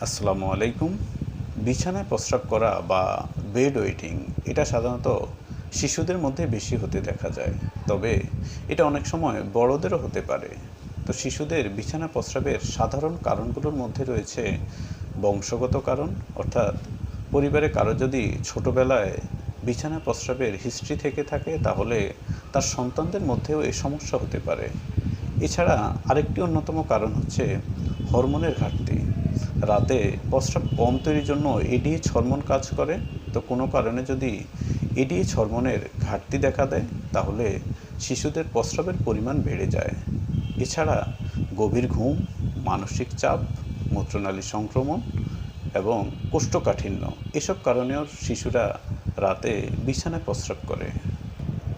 আসসালামু আলাইকুম। বিছানায় প্রস্রাব করা বা বেড ওয়েটিং এটা সাধারণত শিশুদের মধ্যে বেশি হতে দেখা যায়, তবে এটা অনেক সময় বড়দেরও হতে পারে। তো শিশুদের বিছানা প্রস্রাবের সাধারণ কারণগুলোর মধ্যে রয়েছে বংশগত কারণ, অর্থাৎ পরিবারে কারো যদি ছোটোবেলায় বিছানা প্রস্রাবের হিস্ট্রি থেকে থাকে তাহলে তার সন্তানদের মধ্যেও এই সমস্যা হতে পারে। এছাড়া আরেকটি অন্যতম কারণ হচ্ছে হরমোনের ঘাটতি। রাতে প্রস্রাব কম তৈরির জন্য এডিএইচ হরমোন কাজ করে। তো কোনো কারণে যদি এডিএইচ হরমোনের ঘাটতি দেখা দেয় তাহলে শিশুদের প্রস্রাবের পরিমাণ বেড়ে যায়। এছাড়া গভীর ঘুম, মানসিক চাপ, মূত্রনালী সংক্রমণ এবং কোষ্ঠকাঠিন্য এসব কারণেও শিশুরা রাতে বিছানায় প্রস্রাব করে।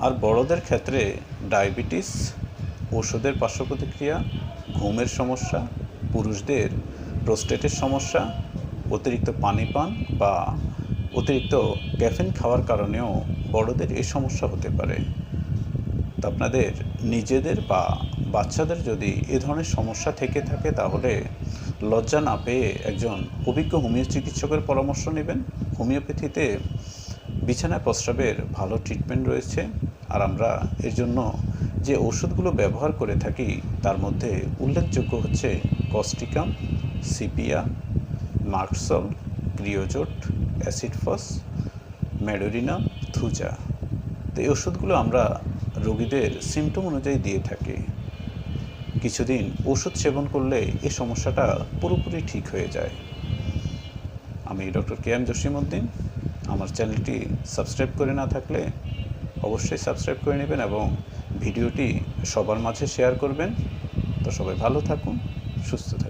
আর বড়দের ক্ষেত্রে ডায়াবেটিস, ওষুধের পার্শ্ব প্রতিক্রিয়া, ঘুমের সমস্যা, পুরুষদের প্রোস্টেটের সমস্যা, অতিরিক্ত পানি পান বা অতিরিক্ত ক্যাফিন খাওয়ার কারণেও বড়দের এই সমস্যা হতে পারে। তো আপনাদের নিজেদের বা বাচ্চাদের যদি এ ধরনের সমস্যা থেকে থাকে তাহলে লজ্জা না পেয়ে একজন অভিজ্ঞ হোমিও চিকিৎসকের পরামর্শ নেবেন। হোমিওপ্যাথিতে বিছানায় প্রস্রাবের ভালো ট্রিটমেন্ট রয়েছে, আর আমরা এর জন্য যে ওষুধগুলো ব্যবহার করে থাকি তার মধ্যে উল্লেখযোগ্য হচ্ছে Causticum, sepia, merc sol, creosote, অ্যাসিডফস, ম্যাডোরিনা, Thuja. তো এই ওষুধগুলো আমরা রোগীদের সিমটম অনুযায়ী দিয়ে থাকি। কিছুদিন ওষুধ সেবন করলে এই সমস্যাটা পুরোপুরি ঠিক হয়ে যায়। আমি ডক্টর কেএম জসিমউদ্দিন। আমার চ্যানেলটি সাবস্ক্রাইব করে না থাকলে অবশ্যই সাবস্ক্রাইব করে নেবেন এবং ভিডিওটি সবার মাঝে শেয়ার করবেন। তো সবাই ভালো থাকুন, সুস্থ থাকুন।